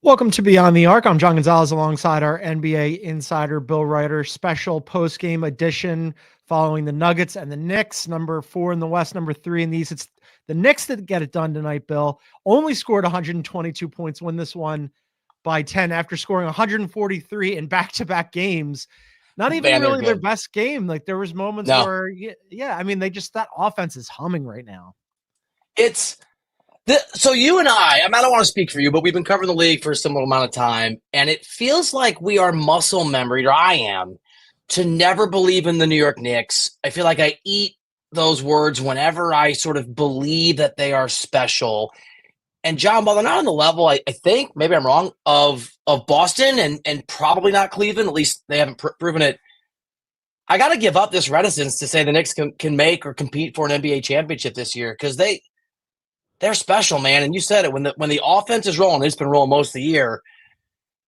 Welcome to Beyond the Arc. I'm John Gonzalez alongside our NBA insider Bill Reiter. Special post-game edition following the Nuggets and the Knicks. Number 4 in the West, number 3 in the East. It's the Knicks that get it done tonight, Bill. Only scored 122 points, win this one by 10 after scoring 143 in back-to-back games. Not even really their best game. Like there was moments where, I mean, that offense is humming right now. So you and I don't want to speak for you, but we've been covering the league for a similar amount of time, and it feels like we are muscle memory, or I am, to never believe in the New York Knicks. I feel like I eat those words whenever I sort of believe that they are special. And John, while they're not on the level, I think, maybe I'm wrong, of Boston and probably not Cleveland, at least they haven't proven it. I got to give up this reticence to say the Knicks can make or compete for an NBA championship this year because they're special, man. And you said it, when the offense is rolling, it's been rolling most of the year.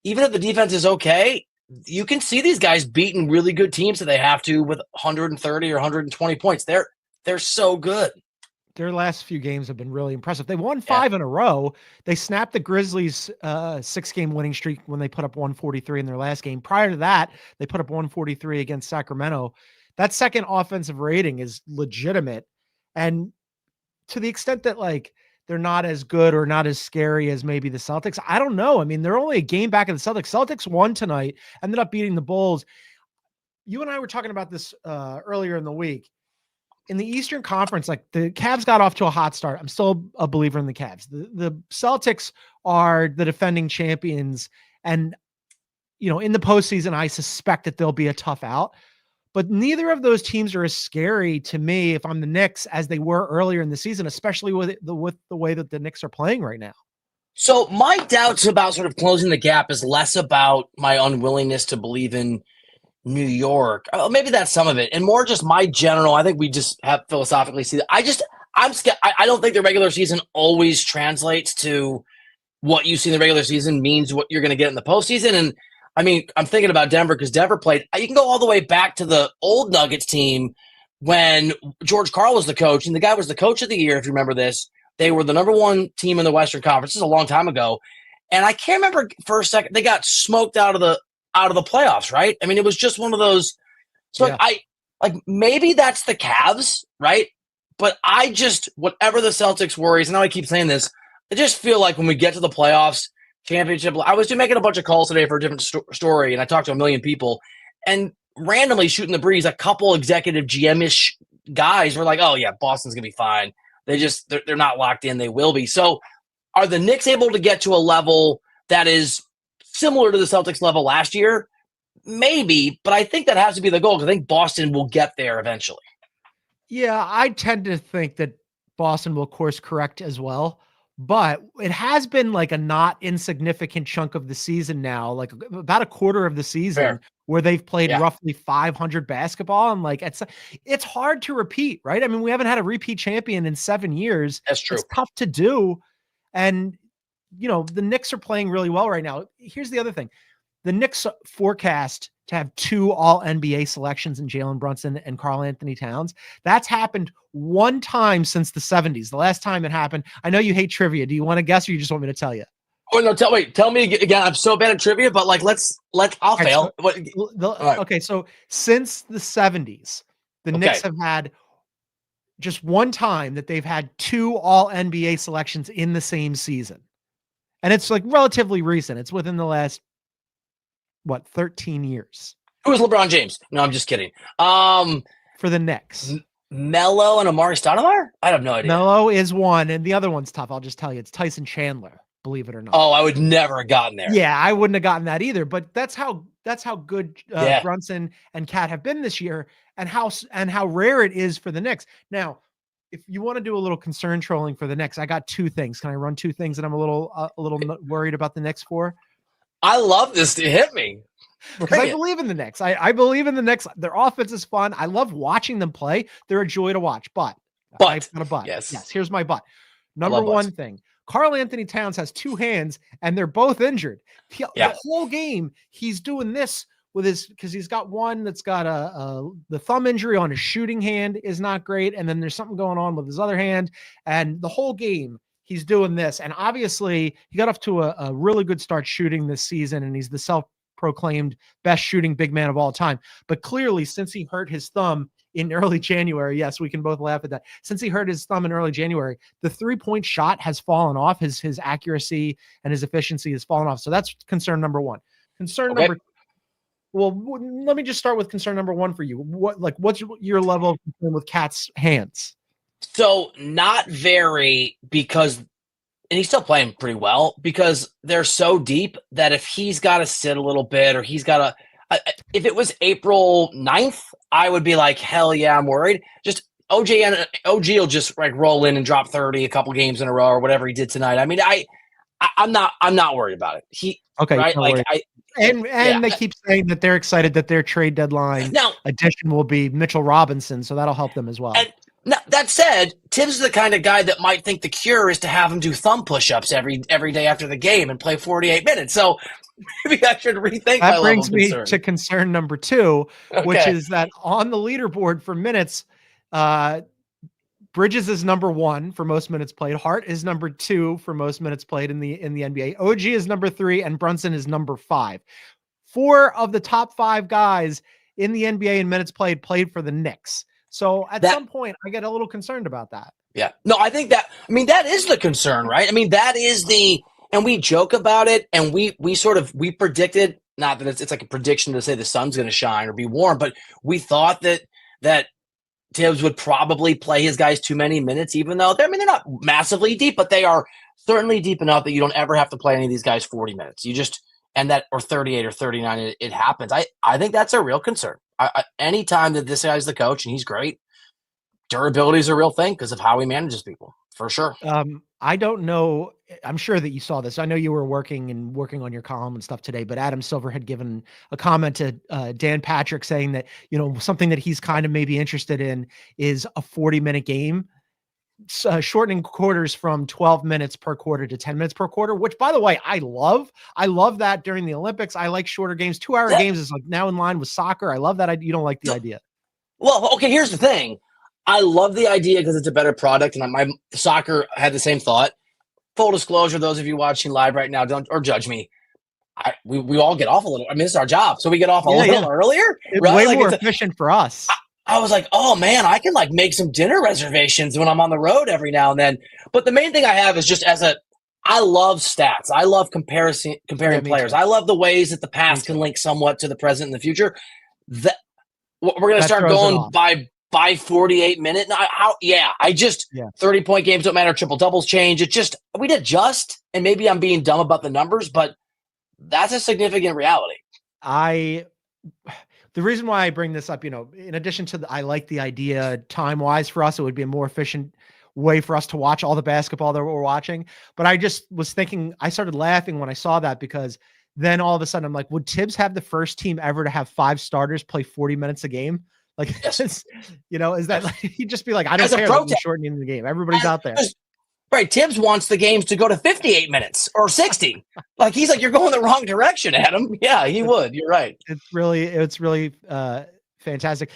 Even if the defense is okay, you can see these guys beating really good teams that they have to with 130 or 120 points. They're so good. Their last few games have been really impressive. They won 5 in a row. They snapped the Grizzlies' 6-game winning streak when they put up 143 in their last game. Prior to that, they put up 143 against Sacramento. That second offensive rating is legitimate. And to the extent that they're not as good or not as scary as maybe the Celtics, I don't know. I mean, they're only a game back of the Celtics. Celtics won tonight, ended up beating the Bulls. You and I were talking about this earlier in the week. In the Eastern Conference, the Cavs got off to a hot start. I'm still a believer in the Cavs. The Celtics are the defending champions. And, in the postseason, I suspect that they'll be a tough out. But neither of those teams are as scary to me if I'm the Knicks as they were earlier in the season, especially with the way that the Knicks are playing right now. So my doubts about sort of closing the gap is less about my unwillingness to believe in New York. Maybe that's some of it, and more just my general. I think we just have philosophically see that. I'm scared. I don't think the regular season always translates to what you see in the regular season means what you're going to get in the postseason. And I mean, I'm thinking about Denver because Denver played. You can go all the way back to the old Nuggets team when George Karl was the coach, and the guy was the coach of the year. If you remember this, they were the number 1 team in the Western Conference. This is a long time ago, and I can't remember for a second. They got smoked out of the playoffs, right? I mean, it was just one of those. So maybe that's the Cavs, right? But whatever the Celtics worries, and I keep saying this, I just feel like when we get to the playoffs, championship, I was making a bunch of calls today for a different story, and I talked to a million people, and randomly shooting the breeze, a couple executive GM-ish guys were like, "Oh yeah, Boston's gonna be fine. They're not locked in. They will be." So, are the Knicks able to get to a level that is similar to the Celtics level last year? Maybe, but I think that has to be the goal because I think Boston will get there eventually. Yeah, I tend to think that Boston will course correct as well, but it has been a not insignificant chunk of the season now, about a quarter of the season where they've played roughly 500 basketball. And it's hard to repeat, right? I mean, we haven't had a repeat champion in 7 years. That's true. It's tough to do. And, the Knicks are playing really well right now. Here's the other thing. The Knicks forecast to have 2 all-NBA selections in Jalen Brunson and Karl-Anthony Towns. That's happened 1 time since the 70s. The last time it happened, I know you hate trivia. Do you want to guess or you just want me to tell you? Oh, no, tell me again. I'm so bad at trivia, but I'll fail. Okay, so since the 70s, the Knicks have had just 1 time that they've had 2 all-NBA selections in the same season. And it's relatively recent. It's within the last 13 years. Who is LeBron James? No, I'm just kidding. For the Knicks. Melo and Amari Stoudemire? I have no idea. Melo is one, and the other one's tough. I'll just tell you. It's Tyson Chandler, believe it or not. Oh, I would never have gotten there. Yeah, I wouldn't have gotten that either, but that's how good Brunson and Cat have been this year and how rare it is for the Knicks. Now, if you want to do a little concern trolling for the Knicks, I got 2 things. Can I run 2 things that I'm a little worried about the Knicks for? I love this to hit me. Because I believe in the Knicks. I believe in the Knicks. Their offense is fun. I love watching them play. They're a joy to watch. But I've got a but. Yes, here's my but. Number 1 thing. Karl-Anthony Towns has 2 hands, and they're both injured. The whole game, he's doing this with because he's got one that's got the thumb injury on his shooting hand is not great, and then there's something going on with his other hand, and the whole game he's doing this. And obviously he got off to a really good start shooting this season, and he's the self-proclaimed best shooting big man of all time. But clearly, since he hurt his thumb in early January, yes, we can both laugh at that. Since he hurt his thumb in early January, the 3-point shot has fallen off. His accuracy and his efficiency has fallen off. So that's concern number one. Concern number Well, let me just start with concern number one for you. What's your level of concern with Cat's hands? So not very, because, and he's still playing pretty well, because they're so deep that if he's got to sit a little bit, or he's got to, if it was April 9th, I would be like, hell yeah, I'm worried. Just OG will just like roll in and drop 30 a couple games in a row or whatever he did tonight. I mean, I'm not worried about it. Right? Like they keep saying that they're excited that their trade deadline addition will be Mitchell Robinson, so that'll help them as well. And now, that said, Tibbs is the kind of guy that might think the cure is to have him do thumb push-ups every day after the game and play 48 minutes. So maybe I should rethink my level of concern. That brings me to concern number two, which is that on the leaderboard for minutes, Bridges is number 1 for most minutes played. Hart is number 2 for most minutes played in the NBA. OG is number 3, and Brunson is number 5. 4 of the top 5 guys in the NBA in minutes played for the Knicks. So at some point, I get a little concerned about that. Yeah. No, I think that is the concern, right? I mean, that is and we joke about it, and we predicted, not that it's like a prediction to say the sun's going to shine or be warm, but we thought that Tibbs would probably play his guys too many minutes, even though they're not massively deep, but they are certainly deep enough that you don't ever have to play any of these guys 40 minutes. You just, or 38 or 39, it happens. I think that's a real concern. Anytime that this guy's the coach and he's great, durability is a real thing because of how he manages people, for sure. I don't know. I'm sure that you saw this. I know you were working on your column and stuff today, but Adam Silver had given a comment to Dan Patrick saying that, something that he's kind of maybe interested in is a 40-minute game, shortening quarters from 12 minutes per quarter to 10 minutes per quarter, which, by the way, I love that during the Olympics. I like shorter games. 2-hour games is like now in line with soccer. I love that. You don't like the idea. Well, okay, here's the thing. I love the idea because it's a better product, and my soccer had the same thought. Full disclosure, those of you watching live right now, don't judge me. We all get off a little. I mean, this is our job, so we get off a little earlier. It's right? Way more efficient for us. I was like, oh man, I can like make some dinner reservations when I'm on the road every now and then. But the main thing I have is just I love stats. I love comparing players. Too. I love the ways that the past can link somewhat to the present and the future. That we're going to start going by 48 minute. 30-point games don't matter. Triple doubles change. We'd adjust, and maybe I'm being dumb about the numbers, but that's a significant reality. The reason why I bring this up, in addition to I like the idea time-wise for us, it would be a more efficient way for us to watch all the basketball that we're watching. But I just was thinking, I started laughing when I saw that, because then all of a sudden I'm like, would Tibbs have the first team ever to have 5 starters play 40 minutes a game? Like, yes. Is that like, he'd just be like, I don't care that you're shortening the game. Everybody's out there. Right. Tibbs wants the games to go to 58 minutes or 60. Like, he's like, you're going the wrong direction, Adam. Yeah, he would. You're right. It's really fantastic.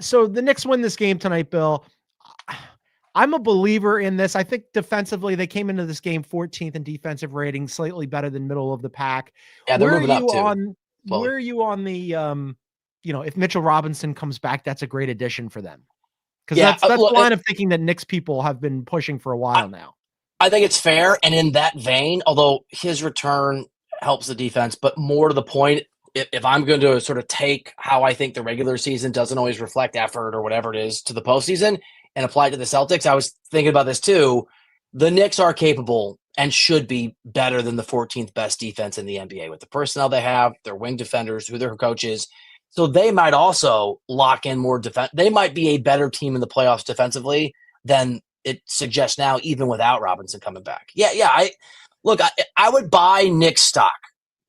So the Knicks win this game tonight, Bill. I'm a believer in this. I think defensively, they came into this game 14th in defensive rating, slightly better than middle of the pack. Yeah, they're moving up too. Where are you on the, if Mitchell Robinson comes back, that's a great addition for them. Because that's the line of thinking that Knicks people have been pushing for a while now. I think it's fair. And in that vein, although his return helps the defense, but more to the point, if I'm going to sort of take how I think the regular season doesn't always reflect effort or whatever it is to the postseason and apply it to the Celtics, I was thinking about this too. The Knicks are capable and should be better than the 14th best defense in the NBA with the personnel they have, their wing defenders, who their coach is. So they might also lock in more defense. They might be a better team in the playoffs defensively than it suggests now, even without Robinson coming back. I would buy Knicks stock.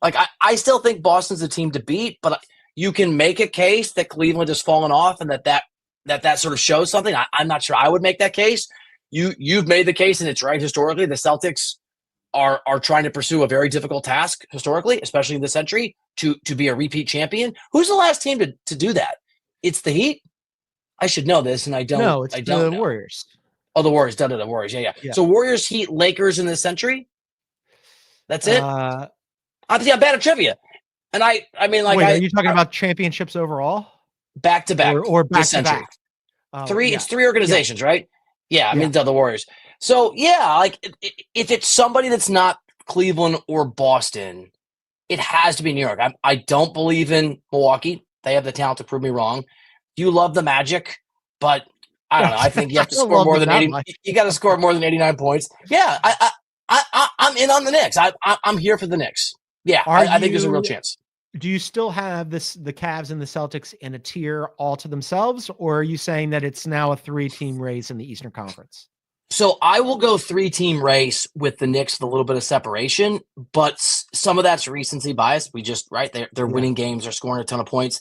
Like, I still think Boston's a team to beat, but you can make a case that Cleveland has fallen off and that sort of shows something. I'm not sure I would make that case. You've made the case, and it's right historically. The Celtics are trying to pursue a very difficult task historically, especially in this century, to be a repeat champion. Who's the last team to do that? It's the Heat. I should know this, and I don't. No, it's the Warriors. Oh, the Warriors. The Warriors. Yeah. Yeah. So Warriors, Heat, Lakers in this century. That's it. I'm bad at trivia, and I mean, like, wait, are you talking about championships overall? Back to back or back this to century? back? Oh, It's three organizations, right? Yeah, I mean the Warriors. So yeah, like if it's somebody that's not Cleveland or Boston, it has to be New York. I don't believe in Milwaukee. They have the talent to prove me wrong. You love the Magic, but I don't know. I think you have to score more than 80. You got to score more than 89 points. Yeah, I'm in on the Knicks. I'm here for the Knicks. Yeah, I think there's a real chance. Do you still have the Cavs and the Celtics in a tier all to themselves, or are you saying that it's now a 3-team race in the Eastern Conference? So I will go 3-team race with the Knicks with a little bit of separation, but some of that's recency bias. We just, right, they're winning games, they're scoring a ton of points.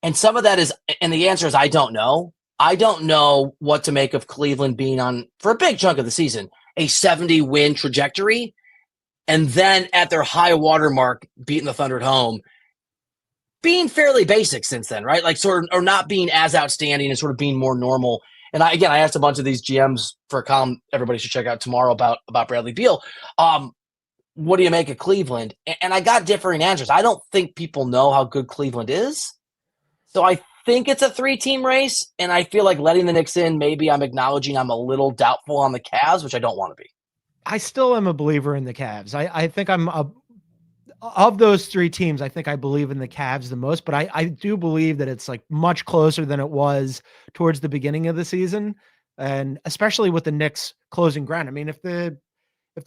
And some of that is, and the answer is I don't know. I don't know what to make of Cleveland being on, for a big chunk of the season, a 70-win trajectory, and then at their high water mark, beating the Thunder at home, being fairly basic since then, right? Like sort of, or not being as outstanding and sort of being more normal. And I asked a bunch of these GMs for a column everybody should check out tomorrow about Bradley Beal. What do you make of Cleveland? And I got differing answers. I don't think people know how good Cleveland is. So I think it's a 3-team race. And I feel like letting the Knicks in, maybe I'm acknowledging I'm a little doubtful on the Cavs, which I don't want to be. I still am a believer in the Cavs. I think of those 3 teams, I think I believe in the Cavs the most, but I do believe that it's like much closer than it was towards the beginning of the season. And especially with the Knicks closing ground. I mean, if the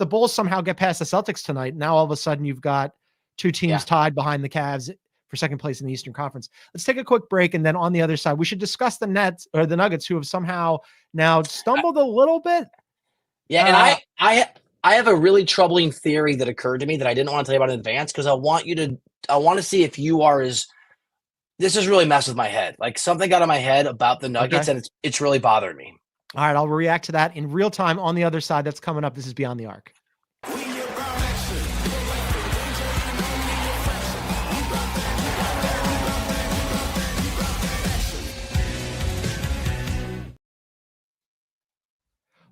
Bulls somehow get past the Celtics tonight, now all of a sudden you've got 2 teams tied behind the Cavs for second place in the Eastern Conference. Let's take a quick break. And then on the other side, we should discuss the Nuggets, who have somehow now stumbled a little bit. Yeah. And I have a really troubling theory that occurred to me that I didn't want to tell you about in advance, because I want to see if you are this has really messed with my head. Like something got in my head about the Nuggets, and it's really bothering me. All right, I'll react to that in real time on the other side. That's coming up. This is Beyond the Arc.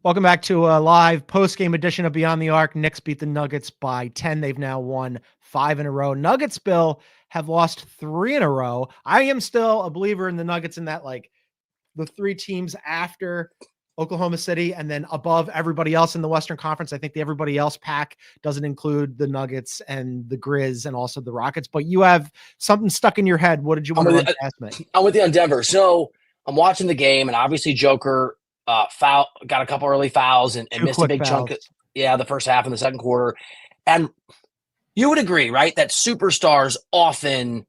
Welcome back to a live post-game edition of Beyond the Arc. Knicks beat the Nuggets by 10. They've now won 5 in a row. Nuggets, Bill, have lost 3 in a row. I am still a believer in the Nuggets in that, like, the 3 teams after Oklahoma City and then above everybody else in the Western Conference. I think the everybody else pack doesn't include the Nuggets and the Grizz and also the Rockets. But you have something stuck in your head. What did you want to ask me? I'm with you on Denver. So I'm watching the game, and obviously Joker got a couple early fouls and missed a big chunk. The first half in the second quarter. And you would agree, right, that superstars often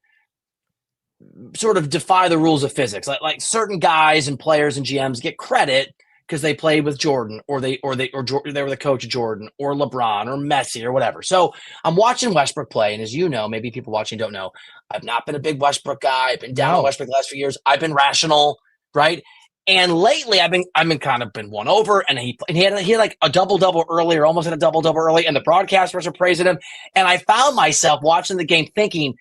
sort of defy the rules of physics. Like certain guys and players and GMs get credit because they played with Jordan, or they were the coach of Jordan, or LeBron, or Messi, or whatever. So I'm watching Westbrook play, and as you know, maybe people watching don't know, I've not been a big Westbrook guy. I've been down on Westbrook the last few years. I've been rational, right? And lately, I've been kind of been won over, and he had like a double-double early, or almost had a double-double early, and the broadcasters are praising him. And I found myself watching the game thinking,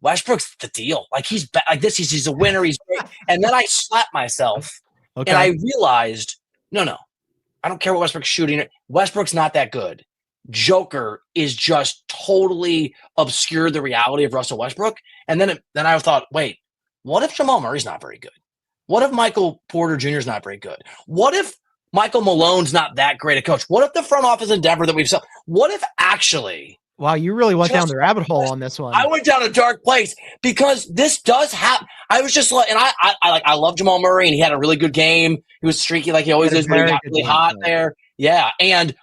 Westbrook's the deal. Like he's like this. He's a winner. He's great. And then I slapped myself, and I realized, no, I don't care what Westbrook's shooting. Westbrook's not that good. Joker is just totally obscured the reality of Russell Westbrook. And then I thought, wait, what if Jamal Murray's not very good? What if Michael Porter Jr. is not very good? What if Michael Malone's not that great a coach? What if the front office in Denver that we've seen? What if actually? Wow, you really went down the rabbit hole on this one. I went down a dark place because this does happen. I was just like, and I love Jamal Murray, and he had a really good game. He was streaky like he always is, but he got really hot there. Yeah, and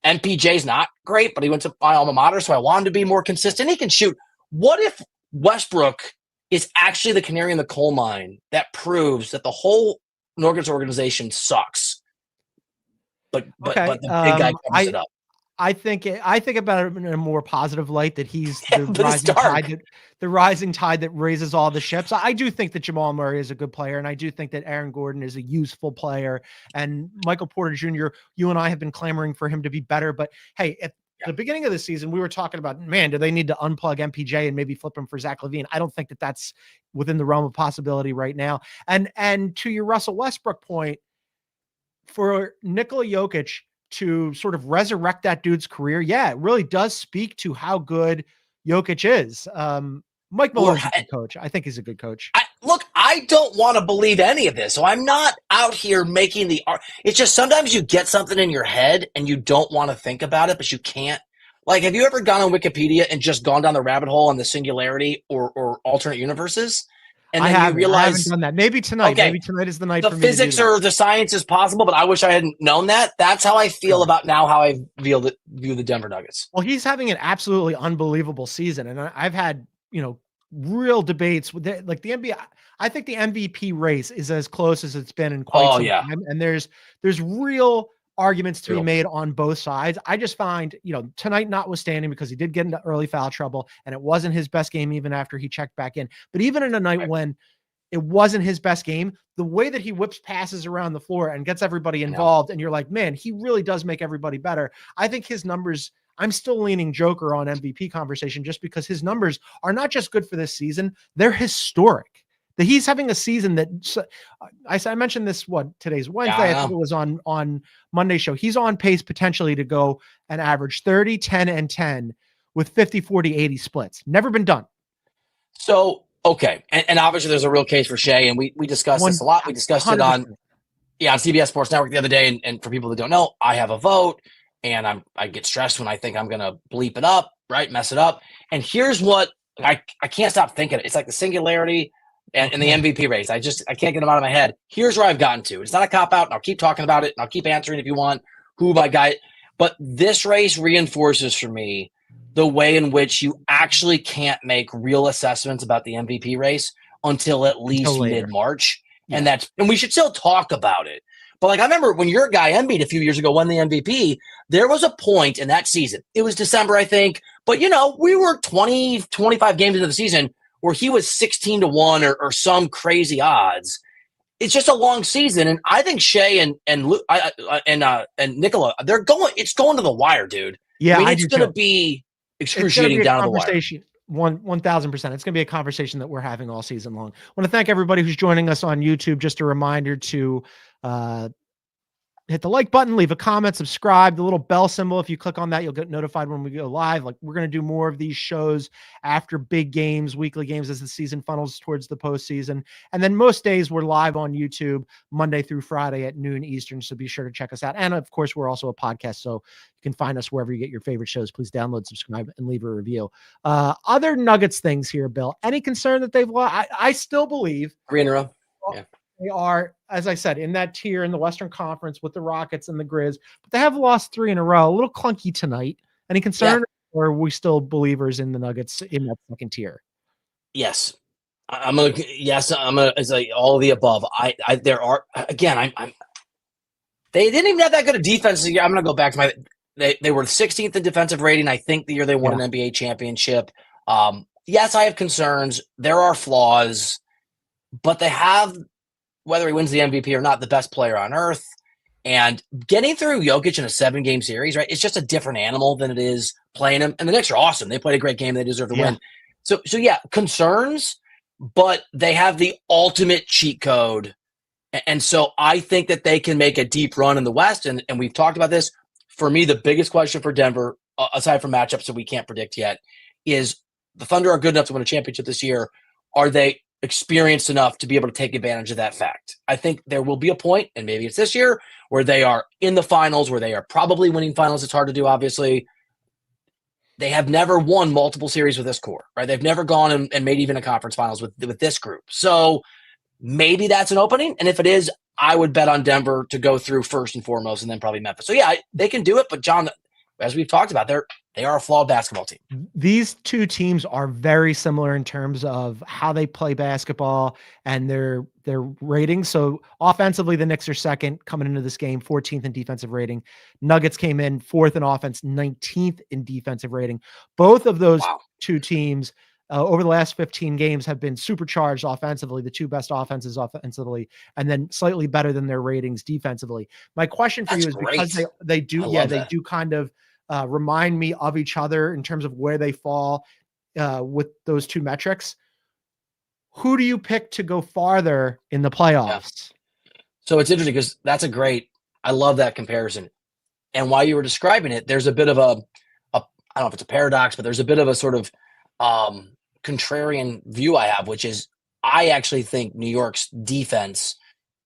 MPJ's not great, but he went to my alma mater, so I wanted to be more consistent. He can shoot. What if Westbrook is actually the canary in the coal mine that proves that the whole Nuggets organization sucks? But the big guy covers it up. I think about it in a more positive light, that he's the rising tide that raises all the ships. I do think that Jamal Murray is a good player, and I do think that Aaron Gordon is a useful player, and Michael Porter Jr., you and I have been clamoring for him to be better. But hey, at the beginning of the season, we were talking about, man, do they need to unplug MPJ and maybe flip him for Zach LaVine? I don't think that that's within the realm of possibility right now. And to your Russell Westbrook point, for Nikola Jokic to sort of resurrect that dude's career, yeah, it really does speak to how good Jokic is. Mike Miller's a good coach. I think he's a good coach. Look, I don't want to believe any of this, so I'm not out here making the art. It's just sometimes you get something in your head and you don't want to think about it, but you can't. Like, have you ever gone on Wikipedia and just gone down the rabbit hole on the singularity or alternate universes? And then you realize, I haven't done that. Maybe tonight. Okay, maybe tonight is the night the for me physics to do that. or the science is possible, but I wish I hadn't known that. That's how I feel about now how I view the Denver Nuggets. Well, he's having an absolutely unbelievable season, and I've had, real debates with like the NBA. I think the MVP race is as close as it's been in quite some time, and there's real arguments to be made on both sides. I just find, tonight notwithstanding, because he did get into early foul trouble, and it wasn't his best game even after he checked back in. But even in a night when it wasn't his best game, the way that he whips passes around the floor and gets everybody involved, and you're like, man, he really does make everybody better. I think his numbers, I'm still leaning Joker on MVP conversation just because his numbers are not just good for this season, they're historic. That he's having a season that I mentioned this, today's Wednesday. I think it was on Monday's show. He's on pace potentially to go and average 30, 10, and 10 with 50, 40, 80 splits. Never been done. So, okay. And obviously there's a real case for Shea, and we discussed this a lot. We discussed 100%. It on CBS Sports Network the other day. And for people that don't know, I have a vote, and I get stressed when I think I'm going to bleep it up, right? Mess it up. And here's what I can't stop thinking. It's like the singularity and the MVP race. I can't get them out of my head. Here's where I've gotten to. It's not a cop-out, and I'll keep talking about it, and I'll keep answering if you want who my guy. But this race reinforces for me the way in which you actually can't make real assessments about the MVP race until at least mid-March. Yeah. And we should still talk about it. But like I remember when your guy Embiid a few years ago won the MVP, there was a point in that season. It was December, I think. But, we were 20, 25 games into the season where he was 16-1 or some crazy odds. It's just a long season, and I think Shea and Nikola, it's going to the wire, dude. Yeah, it's going to be excruciating down to the wire. 1,000%. It's going to be a conversation that we're having all season long. I want to thank everybody who's joining us on YouTube. Just a reminder to hit the like button, leave a comment, subscribe, the little bell symbol. If you click on that, you'll get notified when we go live. Like, we're going to do more of these shows after big games, weekly games, as the season funnels towards the postseason. And then most days we're live on YouTube Monday through Friday at noon Eastern. So be sure to check us out. And of course, we're also a podcast, so you can find us wherever you get your favorite shows. Please download, subscribe, and leave a review. Other Nuggets things here, Bill. Any concern that they've lost? I still believe 3 in a row. Yeah. They are, as I said, in that tier in the Western Conference with the Rockets and the Grizz, but they have lost 3 in a row. A little clunky tonight. Any concern, or are we still believers in the Nuggets in that second tier? Yes. It's like all of the above. There are, again, they didn't even have that good a defense. I'm going to go back to they were 16th in defensive rating, I think, the year they won an NBA championship. Yes, I have concerns. There are flaws, but they have, whether he wins the MVP or not, the best player on earth. And getting through Jokic in a 7-game series, right, it's just a different animal than it is playing him. And the Knicks are awesome. They played a great game. They deserve to win. So yeah, concerns, but they have the ultimate cheat code. And so I think that they can make a deep run in the West. And we've talked about this. For me, the biggest question for Denver, aside from matchups that we can't predict yet, is the Thunder are good enough to win a championship this year. Are they experienced enough to be able to take advantage of that fact? I think there will be a point, and maybe it's this year, where they are in the finals, where they are probably winning finals. It's hard to do, obviously. They have never won multiple series with this core, right? They've never gone and made even a conference finals with this group. So maybe that's an opening. And if it is, I would bet on Denver to go through first and foremost, and then probably Memphis. So yeah, they can do it. But John, as we've talked about, they are a flawed basketball team. These two teams are very similar in terms of how they play basketball and their ratings. So offensively, the Knicks are second coming into this game, 14th in defensive rating. Nuggets came in 4th in offense, 19th in defensive rating. Both of those two teams over the last 15 games have been supercharged offensively, the two best offenses offensively, and then slightly better than their ratings defensively. My question for you is, because they do kind of remind me of each other in terms of where they fall with those two metrics. Who do you pick to go farther in the playoffs? Yeah. So it's interesting because that's a great I love that comparison. And while you were describing it, there's a bit of a I don't know if it's a paradox, but there's a bit of a sort of contrarian view I have, which is I actually think New York's defense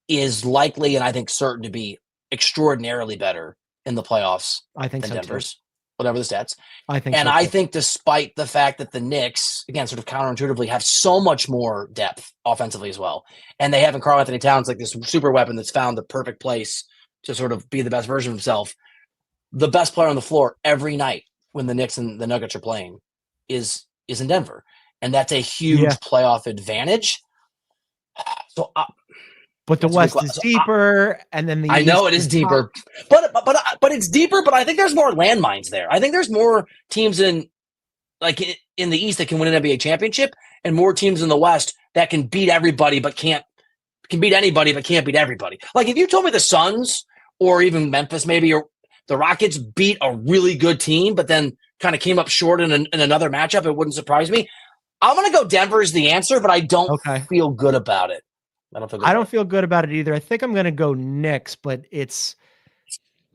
is likely and I think certain to be extraordinarily better in the playoffs I think than so Denver's, whatever the stats. I think And so I too. think despite the fact that the Knicks, again, sort of counterintuitively, have so much more depth offensively as well, and they have in Karl Anthony Towns like this super weapon that's found the perfect place to sort of be the best version of himself, the best player on the floor every night when the Knicks and the Nuggets are playing is in Denver. And that's a huge playoff advantage. So but the West is deeper, and then the I know East it is deeper, but it's deeper. But I think there's more landmines there. I think there's more teams in the East that can win an NBA championship, and more teams in the West that can beat everybody but can beat anybody but can't beat everybody. Like if you told me the Suns or even Memphis maybe or the Rockets beat a really good team, but then kind of came up short in another matchup, it wouldn't surprise me. I'm going to go Denver is the answer, but I don't feel good about it. I don't feel good about it either. I think I'm going to go Knicks, but it's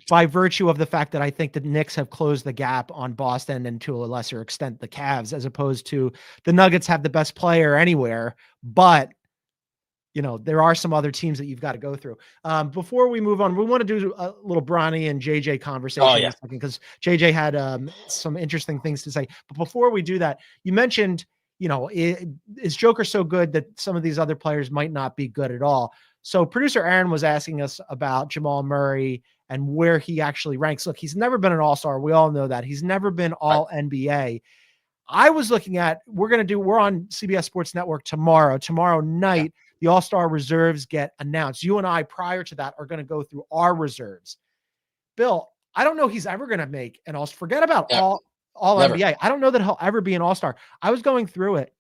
by virtue of the fact that I think the Knicks have closed the gap on Boston and to a lesser extent the Cavs, as opposed to the Nuggets have the best player anywhere. But, you know, there are some other teams that you've got to go through. Before we move on, we want to do a little Bronny and JJ conversation in a second, because JJ had some interesting things to say. But before we do that, you mentioned, you know, is Joker so good that some of these other players might not be good at all? So producer Aaron was asking us about Jamal Murray and where he actually ranks. Look, he's never been an all-star. We all know that. He's never been all NBA. I was looking at, we're on CBS Sports Network tomorrow night. The all-star reserves get announced. You and I, prior to that, are going to go through our reserves. Bill, I don't know he's ever going to make an all-star. Forget about all NBA. I don't know that he'll ever be an all-star. I was going through it.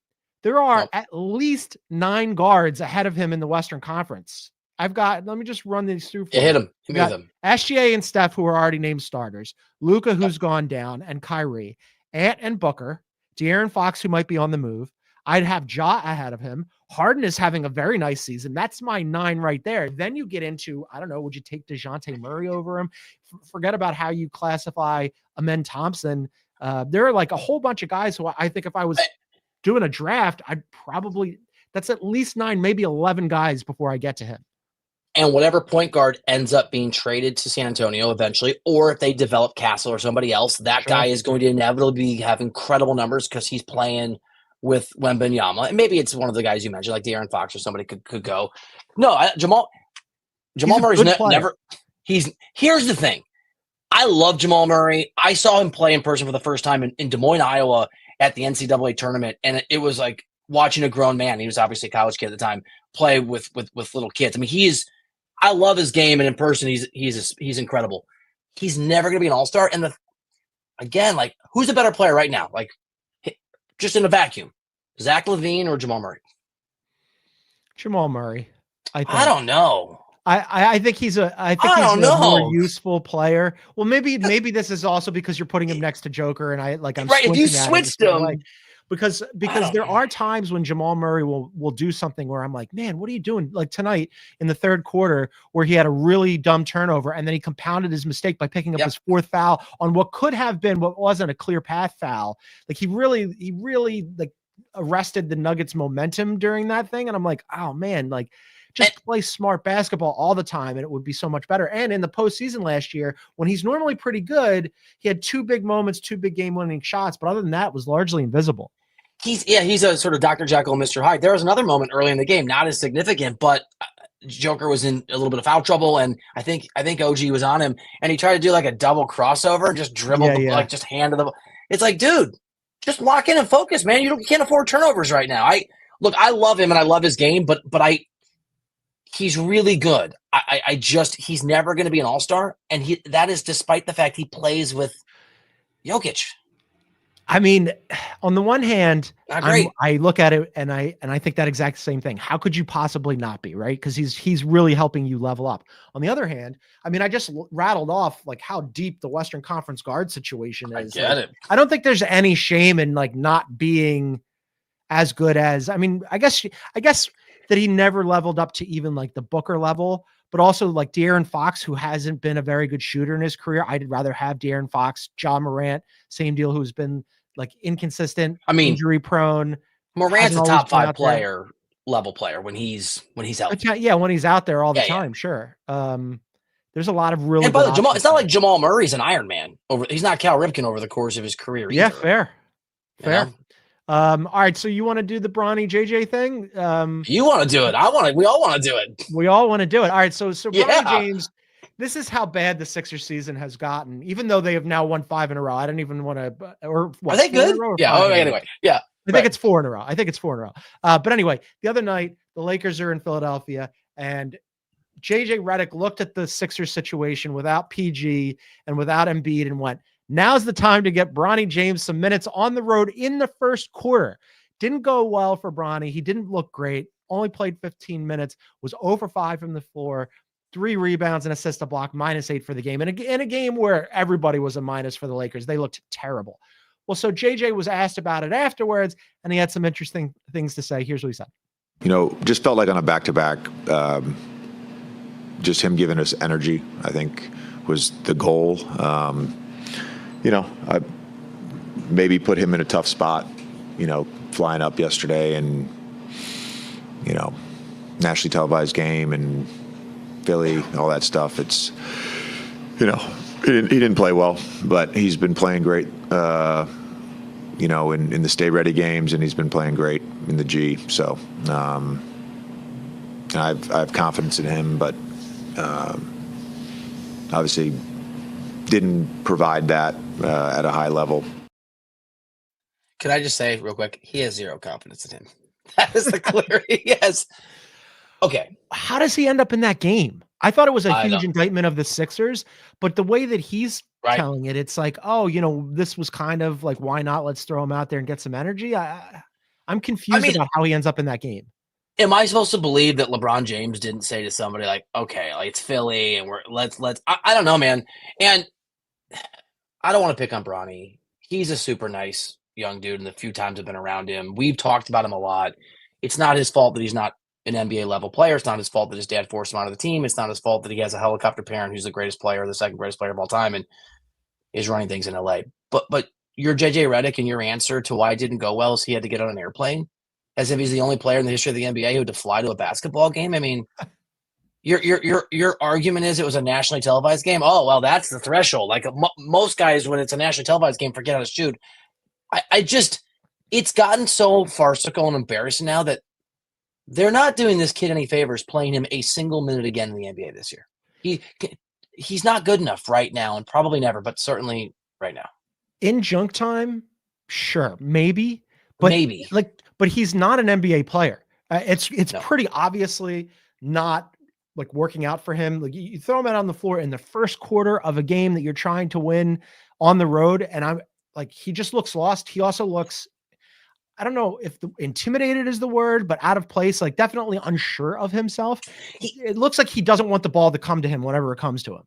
There are at least 9 guards ahead of him in the Western Conference. Let me just run these through. Hit him. Hit them. SGA and Steph, who are already named starters. Luka, who's gone down, and Kyrie. Ant and Booker. De'Aaron Fox, who might be on the move. I'd have Ja ahead of him. Harden is having a very nice season. That's my 9 right there. Then you get into, I don't know, would you take DeJounte Murray over him? Forget about how you classify Amen Thompson. There are like a whole bunch of guys who I think if I was doing a draft, that's at least 9, maybe 11 guys before I get to him. And whatever point guard ends up being traded to San Antonio eventually, or if they develop Castle or somebody else, that guy is going to inevitably have incredible numbers because he's playing with Wembanyama. And maybe it's one of the guys you mentioned, like De'Aaron Fox or somebody could go. No, Jamal Murray's never. Here's the thing. I love Jamal Murray. I saw him play in person for the first time in Des Moines, Iowa at the NCAA tournament. And it was like watching a grown man. He was obviously a college kid at the time, play with little kids. I mean, I love his game, and in person, he's incredible. He's never going to be an all-star. And again, like, who's a better player right now? Like, just in a vacuum, Zach LaVine or Jamal Murray? Jamal Murray. I don't know. I think he's a more useful player. Well, maybe this is also because you're putting him next to Joker, and I'm right. If you switched him. Because there are times when Jamal Murray will do something where I'm like, man, what are you doing? Like tonight in the third quarter, where he had a really dumb turnover, and then he compounded his mistake by picking up his 4th foul on what could have been what wasn't a clear path foul. Like he really like arrested the Nuggets' momentum during that thing, and I'm like, oh man, like just play smart basketball all the time, and it would be so much better. And in the postseason last year, when he's normally pretty good, he had 2 big moments, 2 big game-winning shots, but other than that, was largely invisible. He's a sort of Dr. Jekyll and Mr. Hyde. There was another moment early in the game, not as significant, but Joker was in a little bit of foul trouble, and I think OG was on him, and he tried to do like a double crossover and just dribbled like just hand to the. It's like, dude, just lock in and focus, man. You can't afford turnovers right now. I love him and I love his game, but he's really good. He's never going to be an all-star, and that is despite the fact he plays with Jokic. I mean, on the one hand, I look at it and I think that exact same thing. How could you possibly not be, right? Because he's really helping you level up. On the other hand, I mean, I just rattled off like how deep the Western Conference guard situation is. I get it. I don't think there's any shame in like not being as good as. I mean, I guess that he never leveled up to even like the Booker level, but also like De'Aaron Fox, who hasn't been a very good shooter in his career. I'd rather have De'Aaron Fox, John Morant, same deal, who's been like inconsistent, I mean, injury prone. Morant's hasn't a always top been 5 out there. level player when he's healthy. Yeah, when he's out there all the Yeah, time, sure. There's a lot of really And by good the way, Jamal, options it's not there. like Jamal Murray's an Iron Man. He's not Cal Ripken over the course of his career Yeah, either. fair. You know? All right, so you want to do the Bronny JJ thing? You want to do it. We all want to do it. We all want to do it. All right, so Yeah. Bronny James, this is how bad the Sixers season has gotten, even though they have now won 5 in a row. I don't even want to, or what? Are they good? Yeah. Okay, anyway, yeah. I think it's 4 in a row. But anyway, the other night, the Lakers are in Philadelphia, and JJ Redick looked at the Sixers situation without PG and without Embiid and went, now's the time to get Bronny James some minutes on the road in the first quarter. Didn't go well for Bronny. He didn't look great. Only played 15 minutes, was 0 for 5 from the floor, 3 rebounds and assist, a block, -8 for the game. And in a game where everybody was a minus for the Lakers, they looked terrible. Well, so JJ was asked about it afterwards, and he had some interesting things to say. Here's what he said. Just felt like on a back-to-back, just him giving us energy, I think, was the goal. I maybe put him in a tough spot, flying up yesterday and, nationally televised game and Philly, all that stuff. It's, he didn't play well, but he's been playing great, in the Stay Ready games, and he's been playing great in the G. So I have confidence in him, but obviously didn't provide that at a high level. Can I just say real quick, he has zero confidence in him. That is the clear yes. Okay. How does he end up in that game? I thought it was a huge indictment of the Sixers, but the way that he's telling it, it's like, oh, this was kind of like, why not? Let's throw him out there and get some energy. I'm confused about how he ends up in that game. Am I supposed to believe that LeBron James didn't say to somebody like, okay, like it's Philly and let's I don't know, man. And I don't want to pick on Bronny. He's a super nice young dude, and the few times I've been around him, we've talked about him a lot. It's not his fault that he's not an NBA level player. It's not his fault that his dad forced him out of the team. It's not his fault that he has a helicopter parent who's the greatest player, the second greatest player of all time, and is running things in LA. But your JJ Redick and your answer to why it didn't go well is he had to get on an airplane, as if he's the only player in the history of the NBA who had to fly to a basketball game. I mean, your argument is it was a nationally televised game. Oh, well, that's the threshold. Like most guys, when it's a nationally televised game, forget how to shoot. It's gotten so farcical and embarrassing now that they're not doing this kid any favors playing him a single minute again in the NBA this year. He's not good enough right now, and probably never, but certainly right now. In junk time, sure, maybe, but he's not an NBA player. It's pretty obviously not like working out for him. Like you throw him out on the floor in the first quarter of a game that you're trying to win on the road, and I'm like, he just looks lost. He also looks, I don't know if intimidated is the word, but out of place, like definitely unsure of himself. It looks like he doesn't want the ball to come to him whenever it comes to him.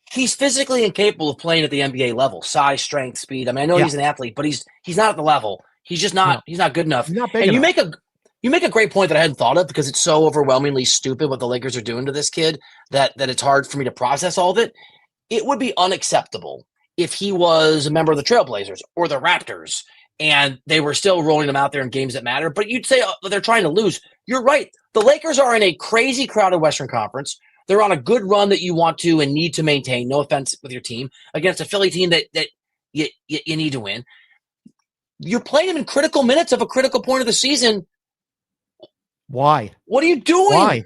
He's physically incapable of playing at the NBA level, size, strength, speed. I mean, I know he's an athlete, but he's not at the level. He's just not. No. He's not good enough. He's not big and enough. you make a great point that I hadn't thought of, because it's so overwhelmingly stupid what the Lakers are doing to this kid that it's hard for me to process all of it. It would be unacceptable if he was a member of the Trailblazers or the Raptors and they were still rolling him out there in games that matter. But you'd say they're trying to lose. You're right. The Lakers are in a crazy crowded Western Conference. They're on a good run that you want to and need to maintain. No offense with your team, against a Philly team that you need to win. You're playing him in critical minutes of a critical point of the season. Why? What are you doing? Why?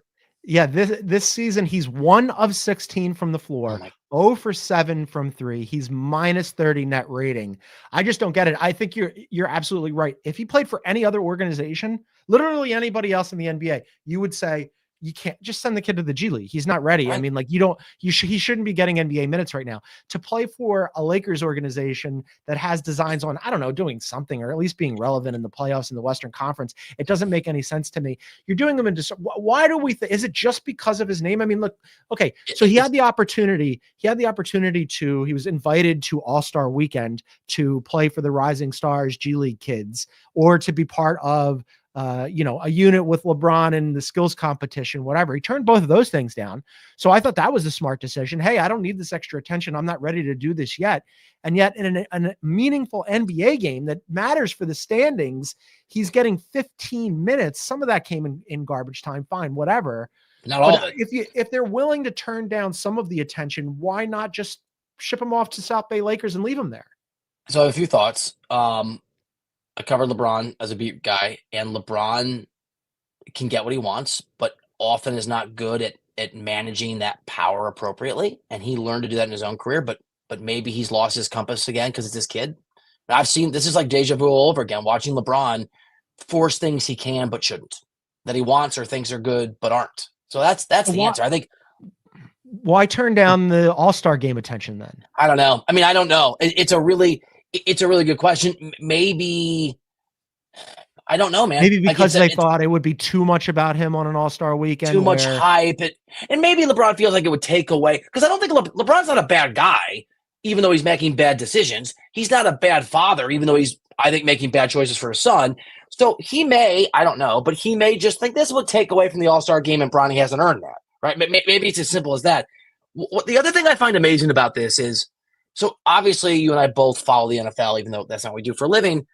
Yeah, this season he's 1 of 16 from the floor, 0 for 7 from 3. He's -30 net rating. I just don't get it. I think you're absolutely right. If he played for any other organization, literally anybody else in the NBA, you would say, you can't just send the kid to the G League. He's not ready. Right. I mean, like he shouldn't be getting NBA minutes right now. To play for a Lakers organization that has designs on, I don't know, doing something or at least being relevant in the playoffs in the Western Conference, it doesn't make any sense to me. You're doing them why do we think, is it just because of his name? I mean, look, okay. So he had the opportunity to, he was invited to All-Star Weekend to play for the Rising Stars G League kids, or to be part of a unit with LeBron in the skills competition, whatever. He turned both of those things down. So I thought that was a smart decision. Hey, I don't need this extra attention. I'm not ready to do this yet. And yet in a meaningful NBA game that matters for the standings, he's getting 15 minutes. Some of that came in garbage time. Fine, whatever. Not all of But it. if they're willing to turn down some of the attention, why not just ship him off to South Bay Lakers and leave him there? So I have a few thoughts. I covered LeBron as a beat guy, and LeBron can get what he wants, but often is not good at managing that power appropriately. And he learned to do that in his own career, but maybe he's lost his compass again because it's his kid. I've seen this is like deja vu all over again, watching LeBron force things he can but shouldn't, that he wants or thinks are good but aren't. So that's the answer. I think. Why turn down the All-Star game attention then? I don't know. I mean, I don't know. It's a really good question. Maybe I don't know, man. Maybe because they thought it would be too much about him on an All-Star weekend. Too much hype. And maybe LeBron feels like it would take away. Because I don't think LeBron's not a bad guy, even though he's making bad decisions. He's not a bad father, even though he's, I think, making bad choices for his son. So he may, I don't know, but he may just think this would take away from the All-Star game and Bronny hasn't earned that, right? Maybe it's as simple as that. The other thing I find amazing about this is, so obviously you and I both follow the NFL, even though that's not what we do for a living.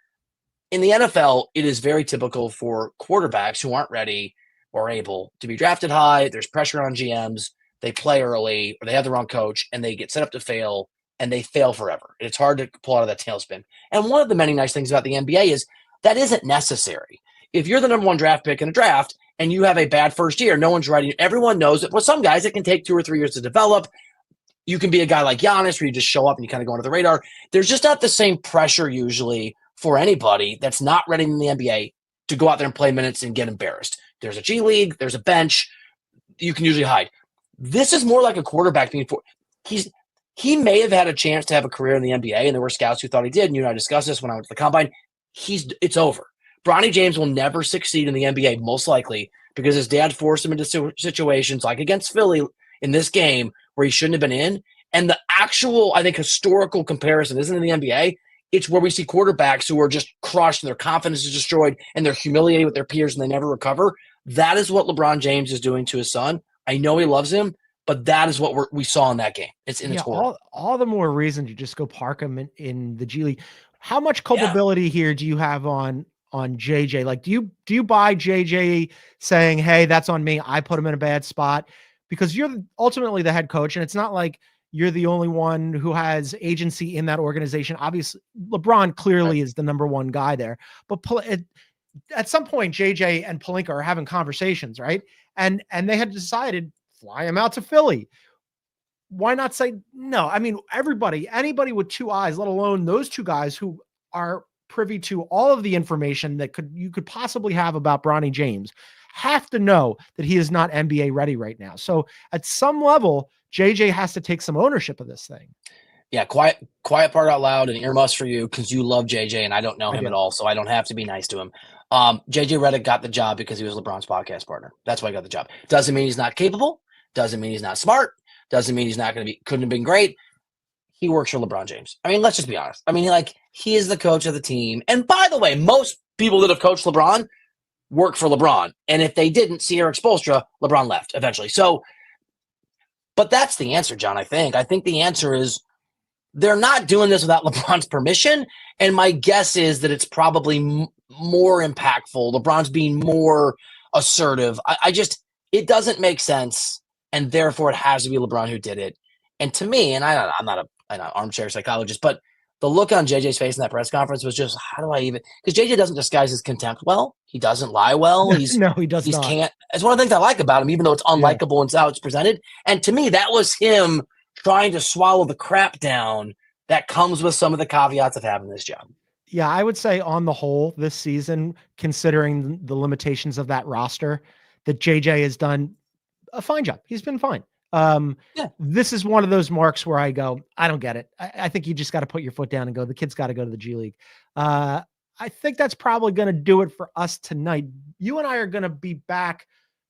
In the NFL, it is very typical for quarterbacks who aren't ready or able to be drafted high. There's pressure on GMs. They play early or they have the wrong coach and they get set up to fail and they fail forever. It's hard to pull out of that tailspin. And one of the many nice things about the NBA is that isn't necessary. If you're the number one draft pick in a draft and you have a bad first year, no one's ready. Everyone knows that. Well, some guys, it can take 2 or 3 years to develop. You can be a guy like Giannis where you just show up and you kind of go under the radar. There's just not the same pressure usually for anybody that's not ready in the NBA to go out there and play minutes and get embarrassed. There's a G League. There's a bench. You can usually hide. This is more like a quarterback being he may have had a chance to have a career in the NBA, and there were scouts who thought he did, and you and I discussed this when I went to the Combine. It's over. Bronny James will never succeed in the NBA, most likely, because his dad forced him into situations like against Philly in this game where he shouldn't have been in. And the actual, I think, historical comparison isn't in the NBA. It's where we see quarterbacks who are just crushed and their confidence is destroyed and they're humiliated with their peers and they never recover. That is what LeBron James is doing to his son. I know he loves him, but that is what we saw in that game. It's all the more reason to just go park him in the G League. How much culpability here do you have on JJ? Like, do you buy JJ saying, hey, that's on me, I put him in a bad spot? Because you're ultimately the head coach, and it's not like you're the only one who has agency in that organization. Obviously, LeBron clearly is the number one guy there. But at some point, JJ and Pelinka are having conversations, right? And they had decided, fly him out to Philly. Why not say no? I mean, anybody with two eyes, let alone those two guys who are privy to all of the information that you could possibly have about Bronny James, have to know that he is not NBA ready right now. So at some level, JJ has to take some ownership of this thing. Yeah, quiet part out loud and earmuffs for you because you love JJ and I don't know him at all, so I don't have to be nice to him. JJ Redick got the job because he was LeBron's podcast partner. That's why he got the job. Doesn't mean he's not capable. Doesn't mean he's not smart. Doesn't mean he's not going to be, couldn't have been great. He works for LeBron James. I mean, let's just be honest. I mean, he is the coach of the team. And by the way, most people that have coached LeBron work for LeBron. And if they didn't, see Eric Spoelstra, LeBron left eventually. So, but that's the answer, John, I think. I think the answer is they're not doing this without LeBron's permission. And my guess is that it's probably more impactful. LeBron's being more assertive. It doesn't make sense. And therefore, it has to be LeBron who did it. And to me, and I'm not an armchair psychologist, but the look on JJ's face in that press conference was just, how do I even? Because JJ doesn't disguise his contempt well. He doesn't lie well. No, he does not. Can't. It's one of the things I like about him, even though it's unlikable and how it's presented. And to me, that was him trying to swallow the crap down that comes with some of the caveats of having this job. Yeah, I would say on the whole this season, considering the limitations of that roster, that JJ has done a fine job. He's been fine. This is one of those marks where I go, I don't get it. I think you just got to put your foot down and go, the kid's got to go to the G League. I think that's probably going to do it for us tonight. You and I are going to be back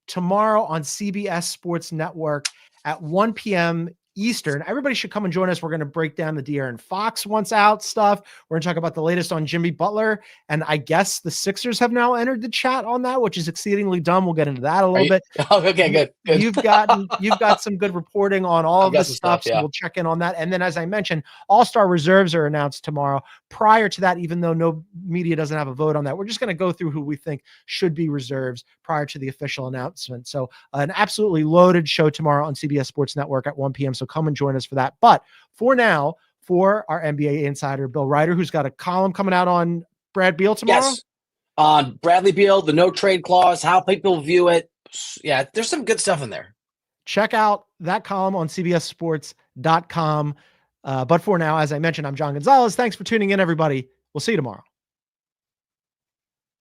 tomorrow on CBS Sports Network at 1 p.m. Eastern. Everybody should come and join us. We're going to break down the De'Aaron Fox once out stuff. We're going to talk about the latest on Jimmy Butler. And I guess the Sixers have now entered the chat on that, which is exceedingly dumb. We'll get into that a little bit. Oh, okay, good. You've got some good reporting on all of this stuff. So we'll check in on that. And then, as I mentioned, all-star reserves are announced tomorrow. Prior to that, even though no media doesn't have a vote on that, we're just going to go through who we think should be reserves prior to the official announcement. So an absolutely loaded show tomorrow on CBS Sports Network at 1 p.m. So come and join us for that. But for now, for our NBA insider, Bill Reiter, who's got a column coming out on Brad Beal tomorrow. Yes. On Bradley Beal, the no trade clause, how people view it. Yeah, there's some good stuff in there. Check out that column on cbssports.com. But for now, as I mentioned, I'm John Gonzalez. Thanks for tuning in, everybody. We'll see you tomorrow.